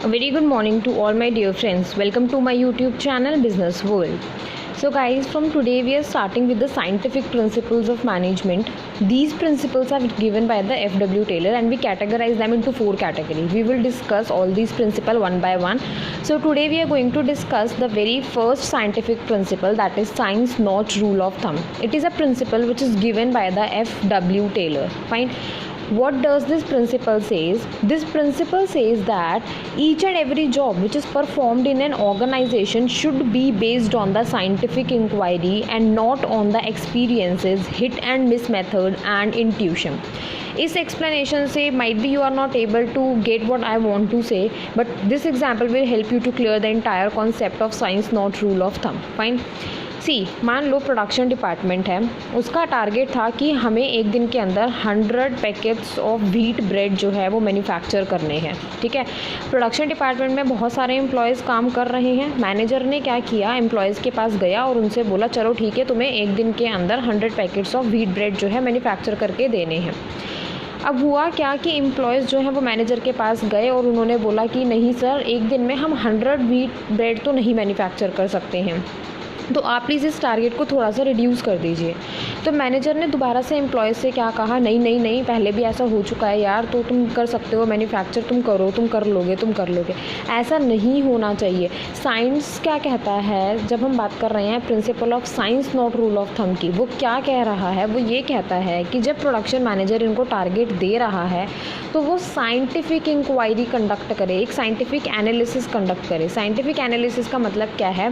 A very good morning to all my dear friends. Welcome to my YouTube channel Business World. So guys, from today we are starting with the scientific principles of management. These principles are given by the F.W. Taylor and we categorize them into 4 categories. We will discuss all these principles one by one. So today we are going to discuss the very first scientific principle, that is science not rule of thumb. It is a principle which is given by the F.W. Taylor. Fine. What does this principle says? This principle says that each and every job which is performed in an organization should be based on the scientific inquiry and not on the experiences, hit and miss method and intuition. इस explanation से might be you are not able to get what I want to say, but this example will help you to clear the entire concept of science not rule of thumb. Fine. See, मान लो production department है, उसका target था कि हमें एक दिन के अंदर 100 पैकेट्स ऑफ व्हीट ब्रेड जो है वो मैन्युफैक्चर करने हैं. ठीक है. प्रोडक्शन डिपार्टमेंट में बहुत सारे एम्प्लॉयज़ काम कर रहे हैं. मैनेजर ने क्या किया, एम्प्लॉयज़ के पास गया और उनसे बोला चलो ठीक है, तुम्हें एक दिन के अंदर 100 पैकेट्स ऑफ व्हीट ब्रेड जो है मैन्युफैक्चर करके देने हैं. अब हुआ क्या कि एम्प्लॉयज़ जो हैं वो मैनेजर के पास गए और उन्होंने बोला कि नहीं सर, एक दिन में हम 100 व्हीट ब्रेड तो नहीं मैन्युफैक्चर कर सकते हैं, तो आप प्लीज़ इस टारगेट को थोड़ा सा रिड्यूस कर दीजिए. तो मैनेजर ने दोबारा से एम्प्लॉयज़ से क्या कहा, नहीं नहीं नहीं, पहले भी ऐसा हो चुका है यार, तो तुम कर सकते हो मैन्युफैक्चर, तुम करो, तुम कर लोगे. ऐसा नहीं होना चाहिए. साइंस क्या कहता है, जब हम बात कर रहे हैं principle of science not rule of thumb की, वो क्या कह रहा है, वो ये कहता है कि जब प्रोडक्शन मैनेजर इनको टारगेट दे रहा है तो वो साइंटिफिक इंक्वायरी कंडक्ट करे, एक साइंटिफिक एनालिसिस कंडक्ट करे. साइंटिफिक एनालिसिस का मतलब क्या है,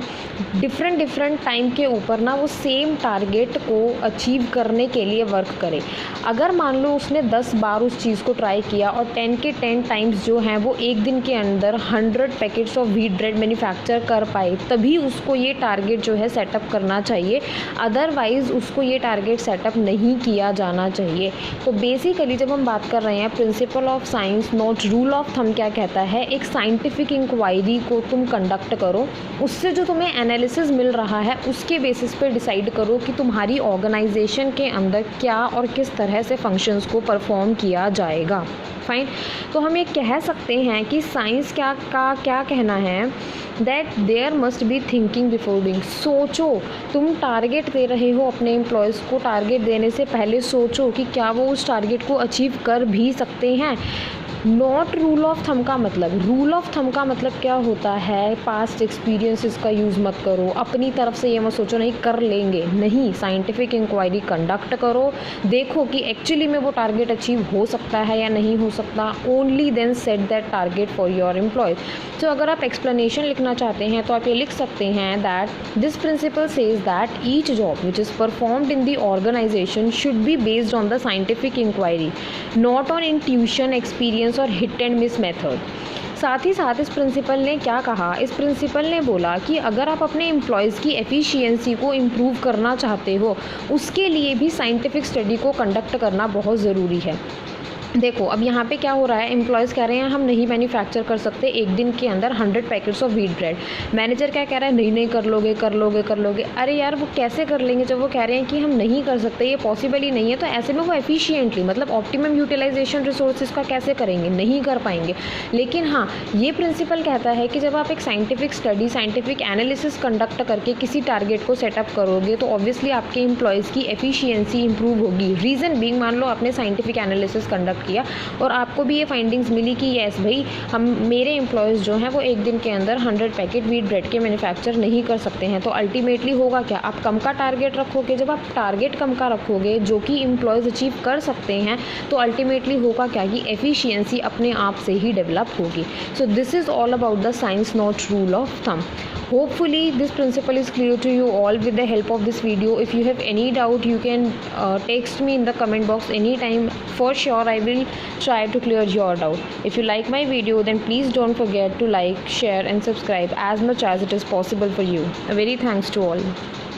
डिफरेंट टाइम के ऊपर ना वो सेम टारगेट को अचीव करने के लिए वर्क करे. अगर मान लो उसने 10 बार उस चीज़ को ट्राई किया और 10 के 10 टाइम्स जो हैं वो एक दिन के अंदर 100 packets of wheat bread manufacture कर पाए, तभी उसको ये टारगेट जो है सेटअप करना चाहिए. अदरवाइज़ उसको ये टारगेट सेटअप नहीं किया जाना चाहिए. तो बेसिकली जब हम बात कर रहे हैं principle of science not rule of thumb क्या कहता है, एक साइंटिफिक इंक्वायरी को तुम कंडक्ट करो, उससे जो तुम्हें एनालिसिस मिल रहा है उसके बेसिस पे डिसाइड करो कि तुम्हारी ऑर्गेनाइजेशन के अंदर क्या और किस तरह से फंक्शंस को परफॉर्म किया जाएगा. फाइन. तो हम ये कह सकते हैं कि साइंस क्या कहना है, that there must be thinking before doing. सोचो, तुम टारगेट दे रहे हो अपने एम्प्लॉयज़ को, टारगेट देने से पहले सोचो कि क्या वो उस टारगेट को अचीव कर भी सकते हैं. नॉट रूल ऑफ थंब का मतलब, रूल ऑफ थंब का मतलब क्या होता है, पास्ट एक्सपीरियंसेस का यूज़ मत करो, अपनी तरफ से ये मत सोचो नहीं कर लेंगे, नहीं. साइंटिफिक इंक्वायरी कंडक्ट करो, देखो कि एक्चुअली में वो टारगेट अचीव हो सकता है या नहीं हो सकता. Only then set that target for your employees. तो अगर आप एक्सप्लेनेशन लिखना चाहते हैं तो आप ये लिख सकते हैं that this principle says that each job which is performed in the organisation should be based on the scientific inquiry, not on intuition, experience और हिट एंड मिस मेथड. साथ ही साथ इस प्रिंसिपल ने क्या कहा, इस प्रिंसिपल ने बोला कि अगर आप अपने एम्प्लॉयज़ की एफिशिएंसी को इम्प्रूव करना चाहते हो, उसके लिए भी साइंटिफिक स्टडी को कंडक्ट करना बहुत ज़रूरी है. देखो अब यहाँ पे क्या हो रहा है, एम्प्लॉयज़ कह रहे हैं हम नहीं मैन्युफैक्चर कर सकते एक दिन के अंदर 100 packets of wheat bread. Manager क्या कह रहा है, नहीं नहीं कर लोगे. अरे यार वो कैसे कर लेंगे जब वो कह रहे हैं कि हम नहीं कर सकते, ये पॉसिबल ही नहीं है. तो ऐसे में वो एफिशिएंटली मतलब ऑप्टिमम यूटिलाइजेशन रिसोर्सेज का कैसे करेंगे, नहीं कर पाएंगे. लेकिन हाँ, ये प्रिंसिपल कहता है कि जब आप एक scientific study, scientific analysis conduct करके किसी टारगेट को सेटअप करोगे तो ऑब्वियसली आपके एम्प्लॉयज़ की एफिशिएंसी इंप्रूव होगी. रीज़न बीइंग, मान लो आपने साइंटिफिक एनालिसिस कंडक्ट किया और आपको भी ये फाइंडिंग्स मिली कि यस भाई, हम मेरे एम्प्लॉयज़ जो हैं वो एक दिन के अंदर 100 पैकेट व्हीट ब्रेड के मैन्युफैक्चर नहीं कर सकते हैं. तो अल्टीमेटली होगा क्या, आप कम का टारगेट रखोगे. जब आप टारगेट कम का रखोगे जो कि एम्प्लॉयज़ अचीव कर सकते हैं, तो अल्टीमेटली होगा क्या कि एफिशिएंसी अपने आप से ही डेवलप होगी. So this is all about the science not rule of thumb. Hopefully this principle is clear to you all with the help of this video. If you have any doubt, you can text me in the comment box anytime. For sure I will try to clear your doubt. If you like my video, then please don't forget to like, share and subscribe as much as it is possible for you. A very thanks to all.